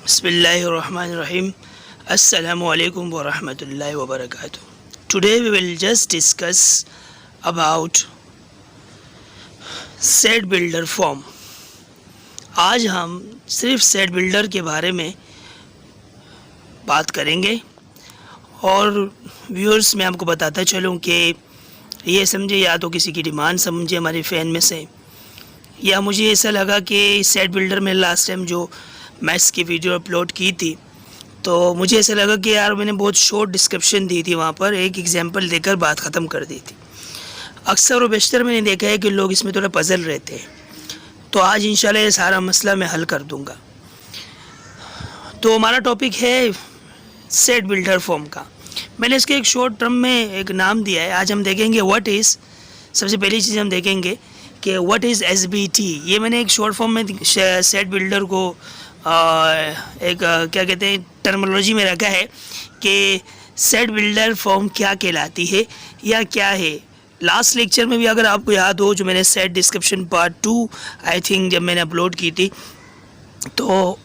Bismillahirrahmanirrahim. Assalamu alaikum wa rahmatullahi wa barakatuh. Today we will just discuss about set builder form. आज हम सिर्फ set builder के बारे में बात करेंगे और व्यूअर्स मैं आपको बताता चलूँ कि ये समझे या तो किसी की डिमांड समझे हमारे फ़ैन में से, या मुझे ऐसा लगा कि सेट बिल्डर में लास्ट टाइम जो मैथ्स की वीडियो अपलोड की थी तो मुझे ऐसा लगा कि यार मैंने बहुत शॉर्ट डिस्क्रिप्शन दी थी, वहाँ पर एक एग्जांपल देकर बात ख़त्म कर दी थी. अक्सर और बेशतर मैंने देखा है कि लोग इसमें थोड़ा पजल रहते हैं, तो आज इंशाल्लाह ये सारा मसला मैं हल कर दूंगा. तो हमारा टॉपिक है सेट बिल्डर फॉर्म का. मैंने इसके एक शॉर्ट टर्म में एक नाम दिया है. आज हम देखेंगे व्हाट इज़, सबसे पहली चीज़ हम देखेंगे कि व्हाट इज़ SBT. ये मैंने एक शॉर्ट फॉर्म में सेट बिल्डर को एक क्या कहते हैं टर्मिनोलॉजी में रखा है कि सेट बिल्डर फॉर्म क्या कहलाती है या क्या है. लास्ट लेक्चर में भी अगर आपको याद हो, जो मैंने set description part 2 I think जब मैंने अपलोड की थी तो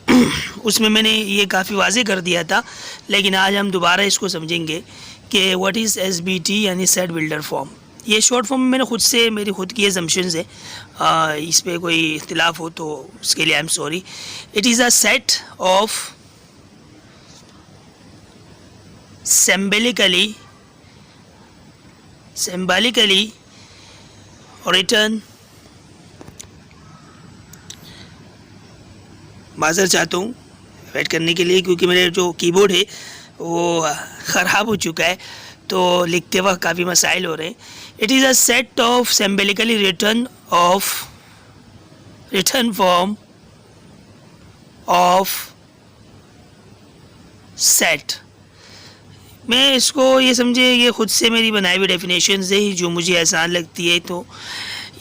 उसमें मैंने ये काफ़ी वाज़ेह कर दिया था, लेकिन आज हम दोबारा इसको समझेंगे कि व्हाट इज़ SBT यानी सेट बिल्डर फॉर्म. ये शॉर्ट फॉर्म में मैंने खुद से मेरी खुद की एजम्पशंस है, इस पर कोई इख्तिलाफ हो तो उसके लिए I am sorry. It is a set of symbolically written, माज़र चाहता हूँ वेट करने के लिए क्योंकि मेरे जो कीबोर्ड है वो ख़राब हो चुका है तो लिखते वक्त काफ़ी मसाइल हो रहे हैं. It is a set of symbolically return form of set. मैं इसको ये समझे ये ख़ुद से मेरी बनाई हुई डेफिनेशन है जो मुझे आसान लगती है. तो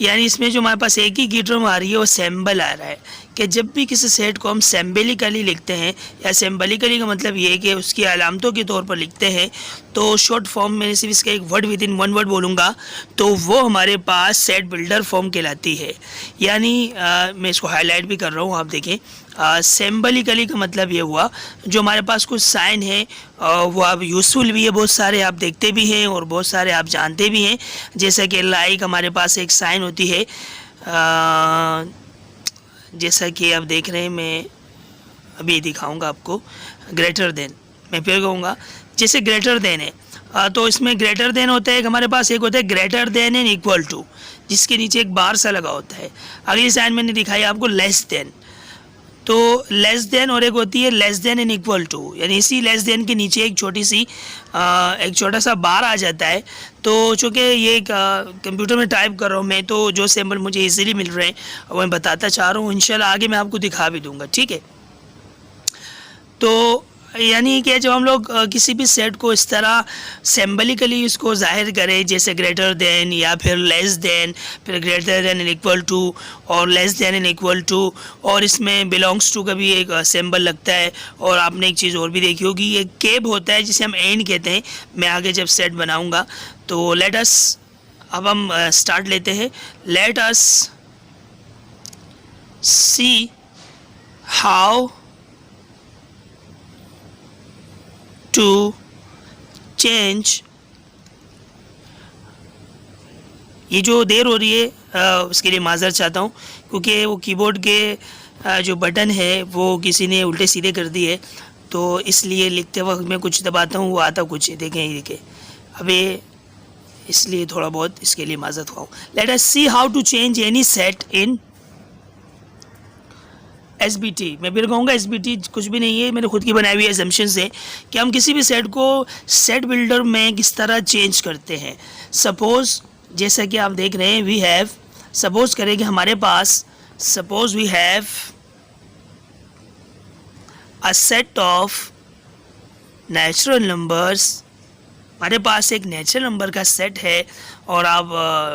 यानी इसमें जो हमारे पास एक ही की टर्म आ रही है वो सिंबल आ रहा है कि जब भी किसी सेट को हम सिम्बॉलिकली लिखते हैं, या सिम्बॉलिकली का मतलब ये है कि उसकी अलामतों के तौर पर लिखते हैं, तो शॉर्ट फॉर्म में सिर्फ इसका एक word with in one word बोलूँगा तो वो हमारे पास सेट बिल्डर फॉर्म कहलाती है. यानी मैं इसको हाईलाइट भी कर रहा हूँ, आप देखें. सिम्बॉलिकली का मतलब ये हुआ जो हमारे पास कुछ साइन है वो अब यूज़फुल भी है, बहुत सारे आप देखते भी हैं और बहुत सारे आप जानते भी हैं. जैसा कि लाइक हमारे पास एक साइन होती है, जैसा कि आप देख रहे हैं, मैं अभी दिखाऊंगा आपको. ग्रेटर देन, मैं फिर कहूँगा जैसे ग्रेटर देन है तो इसमें ग्रेटर देन होता है, एक हमारे पास एक होता है greater than and equal to, जिसके नीचे एक बार सा लगा होता है. अगली साइन मैंने दिखाई आपको लेस देन, तो लेस देन और एक होती है less than and equal to, यानी इसी लेस देन के नीचे एक छोटा सा बार आ जाता है. तो चूँकि ये कंप्यूटर में टाइप कर रहा हूँ मैं, तो जो सिंबल मुझे इजीली मिल रहे हैं वो मैं बताता चाह रहा हूँ. इंशाल्लाह आगे मैं आपको दिखा भी दूँगा, ठीक है. तो यानी कि जब हम लोग किसी भी सेट को इस तरह सिम्बॉलिकली इसको जाहिर करें, जैसे ग्रेटर देन या फिर लेस देन, फिर greater than and equal to और less than and equal to, और इसमें बिलोंग्स टू का भी एक सिंबल लगता है. और आपने एक चीज़ और भी देखी होगी, ये केब होता है जिसे हम एंड कहते हैं. मैं आगे जब सेट बनाऊँगा तो लेट अस, अब हम स्टार्ट लेते हैं. Let us see how to change. ये जो देर हो रही है उसके लिए माज़र चाहता हूँ क्योंकि वो कीबोर्ड के जो बटन है वो किसी ने उल्टे सीधे कर दिए, तो इसलिए लिखते वक्त मैं कुछ दबाता हूँ वो आता कुछ है. देखें अबे, इसलिए थोड़ा बहुत इसके लिए माज़रत खाऊँ. Let us see how to change any set in SBT. मैं फिर कहूँगा SBT कुछ भी नहीं है, मेरे खुद की बनाई हुई एजम्पशंस है कि हम किसी भी सेट को सेट बिल्डर में किस तरह चेंज करते हैं. सपोज़ जैसा कि आप देख रहे हैं वी हैव, सपोज़ करें कि हमारे पास, suppose we have a set of natural numbers. हमारे पास एक नेचुरल नंबर का सेट है और आप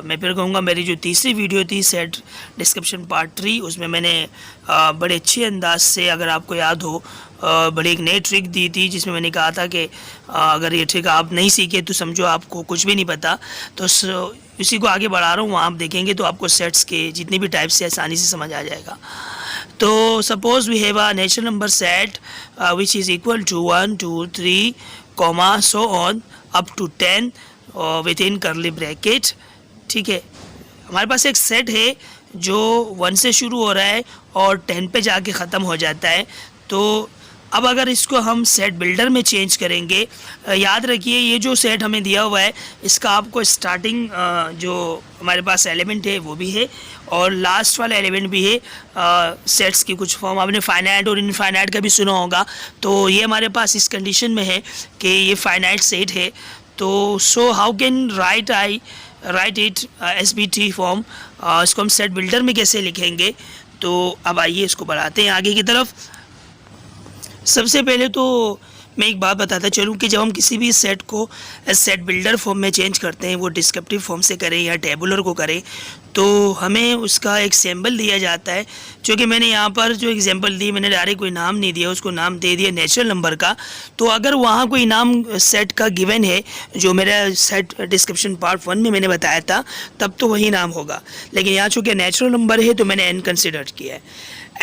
मैं फिर कहूँगा मेरी जो तीसरी वीडियो थी सेट डिस्क्रिप्शन पार्ट 3, उसमें मैंने बड़े अच्छे अंदाज से, अगर आपको याद हो, बड़ी एक नई ट्रिक दी थी जिसमें मैंने कहा था कि अगर ये ट्रिक आप नहीं सीखे तो समझो आपको कुछ भी नहीं पता. तो इसी को आगे बढ़ा रहा हूँ, वहाँ आप देखेंगे तो आपको सेट्स के जितने भी टाइप्स से आसानी से समझ आ जाएगा. तो suppose we have a natural number set which is equal to 1 2 3 comma so on up to 10 with in curly bracket. ठीक है, हमारे पास एक सेट है जो 1 से शुरू हो रहा है और 10 पे जाके ख़त्म हो जाता है। तो अब अगर इसको हम सेट बिल्डर में चेंज करेंगे, याद रखिए ये जो सेट हमें दिया हुआ है इसका आपको स्टार्टिंग जो हमारे पास एलिमेंट है वो भी है और लास्ट वाला एलिमेंट भी है। सेट्स की कुछ फॉर्म आपने फाइनाइट और इनफाइनाइट का भी सुना होगा, तो ये हमारे पास इस कंडीशन में है कि ये फाइनाइट सेट है। तो so how can write it SBT form, इसको हम सेट बिल्डर में कैसे लिखेंगे। तो अब आइए इसको बढ़ाते हैं आगे की तरफ। सबसे पहले तो मैं एक बात बताता चलूँ कि जब हम किसी भी सेट को सेट बिल्डर फॉर्म में चेंज करते हैं, वो डिस्क्रिप्टिव फॉर्म से करें या टेबुलर को करें, तो हमें उसका एक सिंबल दिया जाता है। जो कि मैंने यहाँ पर जो एग्जांपल दी, मैंने डायरेक्ट कोई नाम नहीं दिया, उसको नाम दे दिया नेचुरल नंबर का। तो अगर वहाँ कोई नाम सेट का गिवन है जो मेरा सेट डिस्क्रिप्शन पार्ट 1 में मैंने बताया था, तब तो वही नाम होगा। लेकिन यहाँ चूँकि नेचुरल नंबर है तो मैंने n कंसिडर किया है।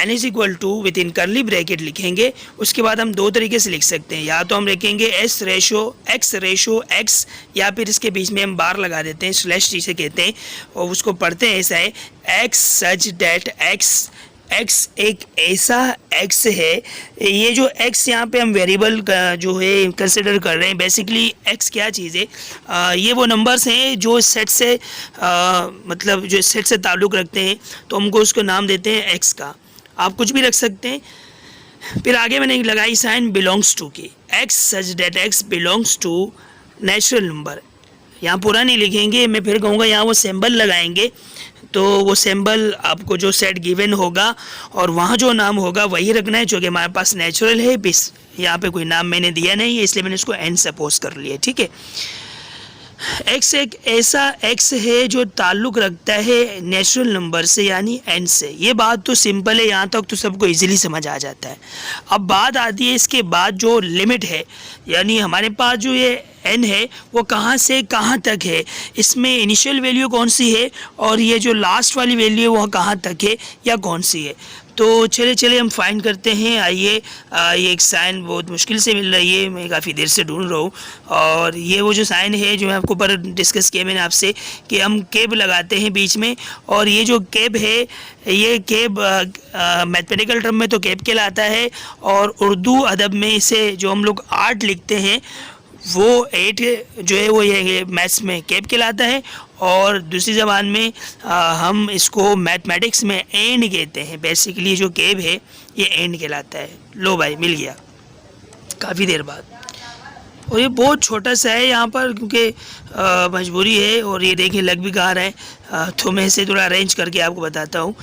n is equal to with in curly bracket लिखेंगे। उसके बाद हम दो तरीके से लिख सकते हैं, या तो हम लिखेंगे x रेशो x, या फिर इसके बीच में हम बार लगा देते हैं, स्लैश जिसे कहते हैं, और उसको पढ़ते हैं ऐसा है x सच डेट x एक ऐसा x है। ये जो x यहाँ पे हम वेरिएबल जो है कंसिडर कर रहे हैं, बेसिकली x क्या चीज़ है, ये वो नंबर्स हैं जो सेट से मतलब जो सेट से ताल्लुक़ रखते हैं, तो हमको उसको नाम देते हैं x का। आप कुछ भी रख सकते हैं। फिर आगे मैंने लगाई साइन बिलोंग्स टू की, x such that x belongs to natural number. यहाँ पूरा नहीं लिखेंगे, मैं फिर कहूँगा यहाँ वो सिंबल लगाएंगे, तो वो सिंबल आपको जो सेट गिवन होगा और वहाँ जो नाम होगा वही रखना है, जो कि हमारे पास नेचुरल है। बिस यहाँ पे कोई नाम मैंने दिया नहीं है, इसलिए मैंने इसको n सपोज कर लिया। ठीक है, x एक ऐसा x है जो ताल्लुक़ रखता है नेचुरल नंबर से, यानी n से। ये बात तो सिंपल है, यहाँ तक तो सबको इजीली समझ आ जाता है। अब बात आती है इसके बाद जो लिमिट है, यानी हमारे पास जो ये n है वो कहाँ से कहाँ तक है, इसमें इनिशियल वैल्यू कौन सी है और ये जो लास्ट वाली वैल्यू है वो कहाँ तक है या कौन सी है। तो चले हम फाइंड करते हैं। आइए, ये एक साइन बहुत मुश्किल से मिल रही है, मैं काफ़ी देर से ढूंढ रहा हूँ, और ये वो जो साइन है जो मैं आपको ऊपर डिस्कस किया मैंने आपसे कि हम केब लगाते हैं बीच में, और ये जो केब है ये केब मैथमेटिकल टर्म में तो केब कहलाता है, और उर्दू अदब में इसे जो हम लोग आर्ट लिखते हैं वो 8 जो है वो ये मैथ्स में केब कहलाता है, और दूसरी ज़बान में हम इसको मैथमेटिक्स में एंड कहते हैं। बेसिकली जो केब है ये एंड कहलाता है। लो भाई मिल गया काफ़ी देर बाद, और ये बहुत छोटा सा है यहाँ पर क्योंकि मजबूरी है, और ये देखिए लग भी कहाँ रहा है। तो मैं इसे थोड़ा अरेंज करके आपको बताता हूँ।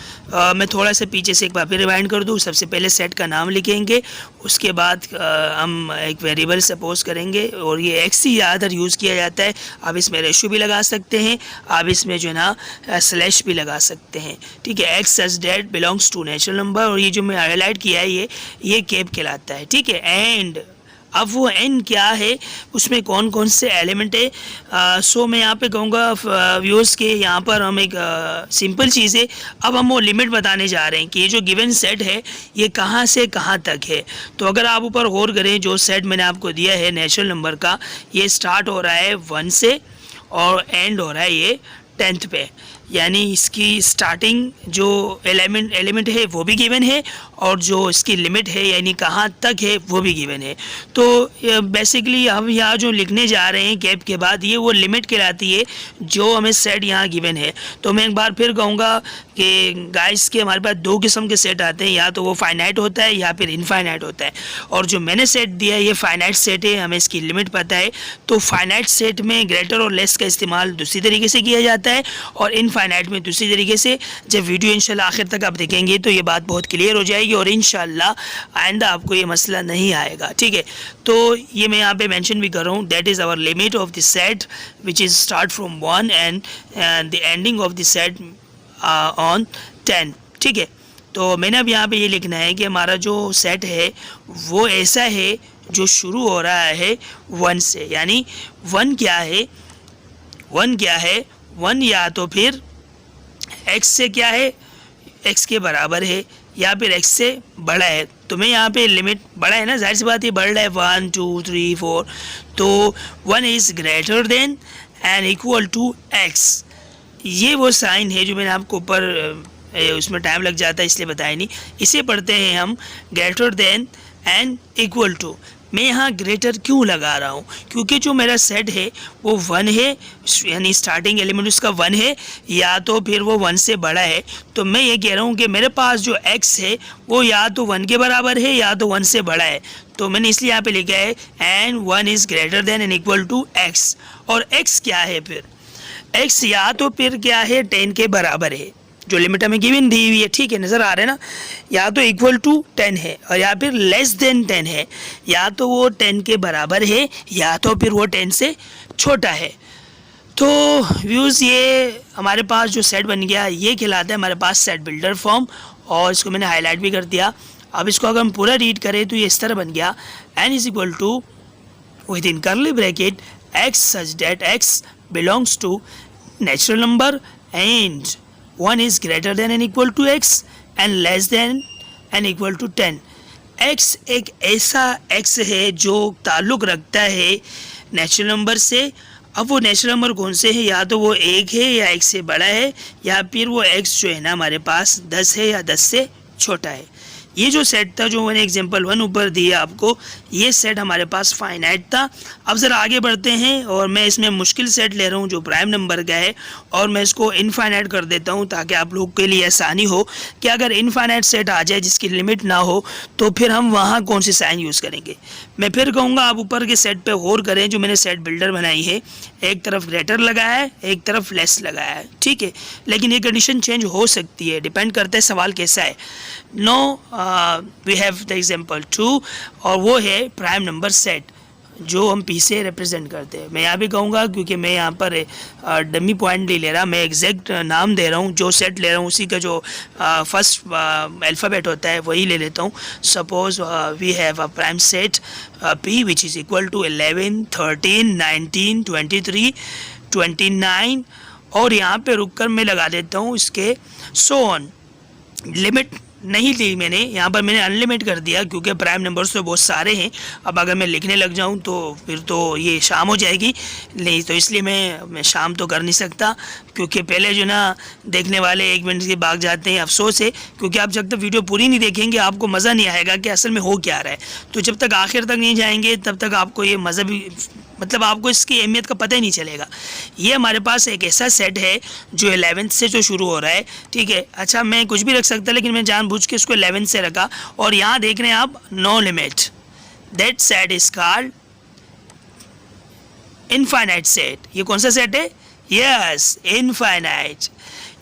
मैं थोड़ा सा पीछे से एक बार फिर रिवाइंड कर दूँ। सबसे पहले सेट का नाम लिखेंगे, उसके बाद हम एक वेरिएबल सपोज करेंगे, और ये एक्स ही ज़्यादातर यूज़ किया जाता है। आप इसमें रेशो भी लगा सकते हैं, आप इसमें जो है ना स्लैश भी लगा सकते हैं। ठीक है, x such that belongs to natural number, और ये जो मैं हाईलाइट किया है ये केब कहलाता है। ठीक है, एंड अब वो n क्या है, उसमें कौन कौन से एलिमेंट है। सो मैं यहाँ पे कहूँगा व्यूअर्स के यहाँ पर हम एक सिंपल चीज़ है, अब हम वो लिमिट बताने जा रहे हैं कि ये जो गिवन सेट है ये कहाँ से कहाँ तक है। तो अगर आप ऊपर गौर करें, जो सेट मैंने आपको दिया है नेचुरल नंबर का, ये स्टार्ट हो रहा है 1 से और एंड हो रहा है ये 10th पे, यानी इसकी स्टार्टिंग जो एलिमेंट है वो भी गिवन है, और जो इसकी लिमिट है यानी कहाँ तक है वो भी गिवन है। तो बेसिकली हम यहाँ जो लिखने जा रहे हैं गैप के बाद, ये वो लिमिट कहलाती है जो हमें सेट यहाँ गिवन है। तो मैं एक बार फिर कहूँगा कि गाइस के हमारे पास 2 किस्म के सेट आते हैं, या तो वो फाइनाइट होता है या फिर इनफाइनाइट होता है। और जो मैंने सेट दिया है ये फाइनाइट सेट है, हमें इसकी लिमिट पता है। तो फाइनाइट सेट में ग्रेटर और लेस का इस्तेमाल दूसरी तरीके से किया जाता है, और इनफाइनाइट में दूसरी तरीके से। जब वीडियो इंशाल्लाह आखिर तक आप देखेंगे तो ये बात बहुत क्लियर हो जाएगी, और इंशाल्लाह आइंदा आपको ये मसला नहीं आएगा। ठीक है, तो ये मैं यहाँ पे मेंशन भी कर रहा हूँ, that is our limit of the set which is start from 1 and the ending of the set on 10। ठीक है, तो मैंने अब यहाँ पे ये लिखना है कि हमारा जो सेट है वो ऐसा है जो शुरू हो रहा है 1 से, यानी 1 क्या है, 1 या तो फिर x से क्या है, x के बराबर है, या फिर x से बड़ा है। तो मैं यहाँ पे लिमिट बड़ा है ना, जाहिर सी बात है बढ़ रहा है 1 2 3 4, तो 1 is greater than and equal to x। ये वो साइन है जो मैंने आपको ऊपर उसमें टाइम लग जाता है इसलिए बताया नहीं। इसे पढ़ते हैं हम greater than and equal to. मैं यहाँ ग्रेटर क्यों लगा रहा हूँ, क्योंकि जो मेरा सेट है वो 1 है, यानी स्टार्टिंग एलिमेंट उसका 1 है, या तो फिर वो 1 से बड़ा है। तो मैं ये कह रहा हूँ कि मेरे पास जो x है वो या तो 1 के बराबर है या तो 1 से बड़ा है। तो मैंने इसलिए यहाँ पे लिखा है and 1 is greater than and equal to x। और x क्या है फिर, x या तो फिर क्या है 10 के बराबर है, जो लिमिट हमें गिवन दी हुई है, ठीक है, नज़र आ रहा है ना, या तो इक्वल टू 10 है और या फिर लेस देन 10 है, या तो वो 10 के बराबर है या तो फिर वो 10 से छोटा है। तो व्यूज़ ये हमारे पास जो सेट बन गया ये कहलाता है हमारे पास सेट बिल्डर फॉर्म, और इसको मैंने हाईलाइट भी कर दिया। अब इसको अगर हम पूरा रीड करें तो ये इस तरह बन गया, n is equal to with in curly bracket x such that x belongs to natural number and 1 is greater than and equal to x and less than and equal to 10। x एक ऐसा x है जो ताल्लुक़ रखता है natural number से। अब वो नेचुरल नंबर कौन से है, या तो वो 1 है या 1 से बड़ा है, या फिर वो x जो है ना हमारे पास 10 है या 10 से छोटा है। ये जो सेट था जो मैंने एग्जांपल 1 ऊपर दिया आपको, ये सेट हमारे पास फाइनाइट था। अब ज़रा आगे बढ़ते हैं और मैं इसमें मुश्किल सेट ले रहा हूँ जो प्राइम नंबर का है, और मैं इसको इनफाइनाइट कर देता हूँ ताकि आप लोग के लिए आसानी हो कि अगर इनफाइनाइट सेट आ जाए जिसकी लिमिट ना हो तो फिर हम वहाँ कौन सी साइन यूज़ करेंगे। मैं फिर कहूँगा आप ऊपर के सेट पर गौर करें जो मैंने सेट बिल्डर बनाई है, एक तरफ ग्रेटर लगाया है एक तरफ लेस लगाया है, ठीक है, लेकिन ये कंडीशन चेंज हो सकती है, डिपेंड करता है सवाल कैसा है। Now we have the example 2 और वो है प्राइम नंबर सेट जो हम पी से रिप्रेजेंट करते हैं। मैं यहाँ भी कहूँगा क्योंकि मैं यहाँ पर डमी पॉइंट नहीं ले रहा, मैं एग्जैक्ट नाम दे रहा हूँ, जो सेट ले रहा हूँ उसी का जो फर्स्ट अल्फ़ाबेट होता है वही ले लेता हूँ। Suppose we have a prime set P which is equal to 11 13 19 23 29, और यहाँ पे रुक कर मैं लगा देता हूँ इसके सो ऑन। लिमिट नहीं ली मैंने, यहाँ पर मैंने अनलिमिट कर दिया क्योंकि प्राइम नंबर्स तो बहुत सारे हैं। अब अगर मैं लिखने लग जाऊँ तो फिर तो ये शाम हो जाएगी, नहीं तो इसलिए मैं शाम तो कर नहीं सकता, क्योंकि पहले जो ना देखने वाले 1 मिनट के भाग जाते हैं। अफसोस है क्योंकि आप जब तक वीडियो पूरी नहीं देखेंगे आपको मज़ा नहीं आएगा कि असल में हो क्या रहा है। तो जब तक आखिर तक नहीं जाएंगे तब तक आपको ये मज़ा भी, मतलब आपको इसकी अहमियत का पता ही नहीं चलेगा। ये हमारे पास एक ऐसा सेट है जो 11 से जो शुरू हो रहा है, ठीक है। अच्छा मैं कुछ भी रख सकता लेकिन मैं जानबूझ के इसको 11 से रखा, और यहाँ देख रहे हैं आप no limit, that set is called infinite set. ये कौन सा सेट है, यस इनफाइनाइट।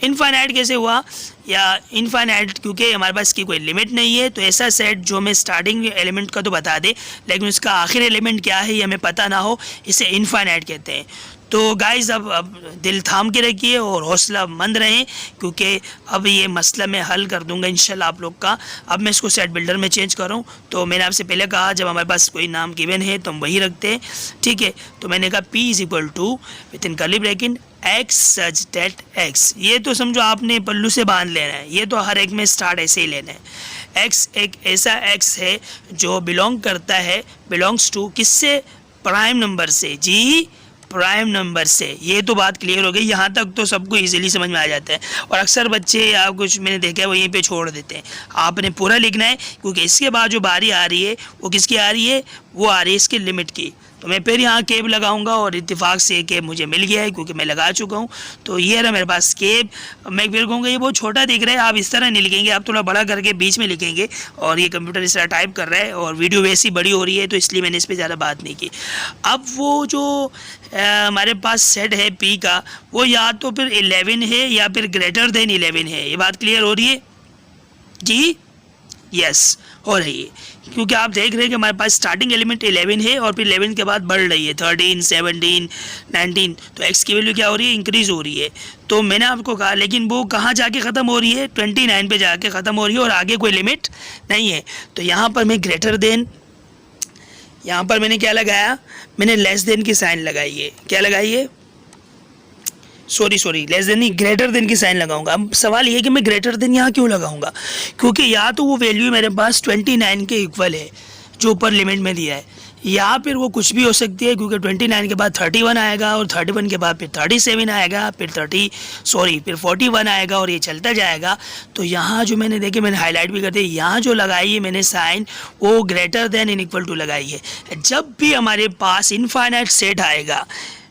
इनफाइनाइट कैसे हुआ, या इनफाइनाइट क्योंकि हमारे पास इसकी कोई लिमिट नहीं है। तो ऐसा सेट जो हमें स्टार्टिंग एलिमेंट का तो बता दे लेकिन उसका आखिर एलिमेंट क्या है ये हमें पता ना हो, इसे इनफाइनाइट कहते हैं। तो गाइज़ अब दिल थाम के रखिए और हौसला मंद रहें, क्योंकि अब ये मसला मैं हल कर दूंगा इंशाल्लाह आप लोग का। अब मैं इसको सेट बिल्डर में चेंज करूँ, तो मैंने आपसे पहले कहा जब हमारे पास कोई नाम गिवन है तो हम वही रखते हैं, ठीक है। तो मैंने कहा P is equal to with in curly bracket x such that x। ये तो समझो आपने पल्लू से बांध लेना है, ये तो हर एक में स्टार्ट ऐसे ही लेना है। x एक ऐसा x है जो बिलोंग करता है, बिलोंग्स टू किससे, प्राइम नंबर से, जी प्राइम नंबर से। ये तो बात क्लियर हो गई, यहाँ तक तो सबको इजीली समझ में आ जाता है। और अक्सर बच्चे या कुछ मैंने देखा है वो यहीं पे छोड़ देते हैं। आपने पूरा लिखना है क्योंकि इसके बाद जो बारी आ रही है वो किसकी आ रही है, वो आ रही है इसकी लिमिट की। तो मैं फिर यहाँ केब लगाऊंगा और इत्तेफाक से केब मुझे मिल गया है क्योंकि मैं लगा चुका हूँ। तो ये रहा मेरे पास केब। मैं फिर कहूँगा ये बहुत छोटा दिख रहा है, आप इस तरह नहीं लिखेंगे, आप थोड़ा बड़ा करके बीच में लिखेंगे। और ये कंप्यूटर इस तरह टाइप कर रहा है और वीडियो वैसी बड़ी हो रही है तो इसलिए मैंने इस पर ज़्यादा बात नहीं की। अब वो जो हमारे पास सेट है पी का, वो या तो फिर 11 है या फिर ग्रेटर देन 11 है। ये बात क्लियर हो रही है जी, यस हो रही है, क्योंकि आप देख रहे हैं कि हमारे पास स्टार्टिंग एलिमेंट 11 है और फिर 11 के बाद बढ़ रही है 13 17 19। तो x की वैल्यू क्या हो रही है, इंक्रीज़ हो रही है। तो मैंने आपको कहा लेकिन वो कहाँ जाके ख़त्म हो रही है, 29 पे जाके ख़त्म हो रही है और आगे कोई लिमिट नहीं है। तो यहाँ पर मैं ग्रेटर देन, यहाँ पर मैंने क्या लगाया, मैंने लेस देन की साइन लगाई है। क्या लगाई है, सॉरी लेस देन नहीं, ग्रेटर देन की साइन लगाऊंगा। अब सवाल ये है कि मैं ग्रेटर देन यहाँ क्यों लगाऊंगा, क्योंकि या तो वो वैल्यू मेरे पास 29 के इक्वल है जो ऊपर लिमिट में दिया है, या फिर वो कुछ भी हो सकती है, क्योंकि 29 के बाद 31 आएगा और 31 के बाद फिर 37 आएगा, फिर 41 आएगा और ये चलता जाएगा। तो यहाँ जो मैंने देखे, मैंने हाईलाइट भी कर दिया, यहाँ जो लगाई है मैंने साइन, वो greater than in equal to लगाई है। जब भी हमारे पास इनफाइनाइट सेट आएगा,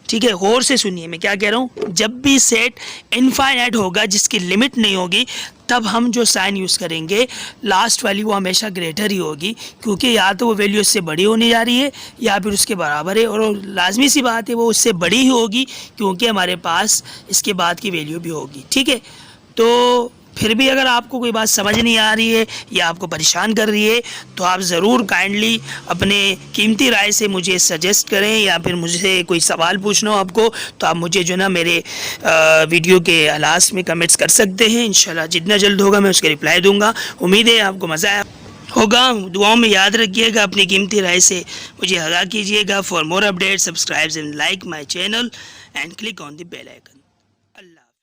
ठीक है, गौर से सुनिए मैं क्या कह रहा हूँ, जब भी सेट इनफाइनाइट होगा जिसकी लिमिट नहीं होगी, तब हम जो साइन यूज़ करेंगे लास्ट वाली वो हमेशा ग्रेटर ही होगी, क्योंकि या तो वो वैल्यू उससे बड़ी होने जा रही है या फिर उसके बराबर है, और लाजमी सी बात है वो उससे बड़ी ही होगी, क्योंकि हमारे पास इसके बाद की वैल्यू भी होगी। ठीक है, तो फिर भी अगर आपको कोई बात समझ नहीं आ रही है या आपको परेशान कर रही है, तो आप ज़रूर काइंडली अपने कीमती राय से मुझे सजेस्ट करें, या फिर मुझसे कोई सवाल पूछना हो आपको, तो आप मुझे जो ना मेरे वीडियो के लास्ट में कमेंट्स कर सकते हैं। इंशाल्लाह जितना जल्द होगा मैं उसके रिप्लाई दूंगा। उम्मीद है आपको मज़ा आया होगा। दुआओं में याद रखिएगा, अपनी कीमती राय से मुझे आगाह कीजिएगा। For more update subscribe and like my channel and click on the bell icon.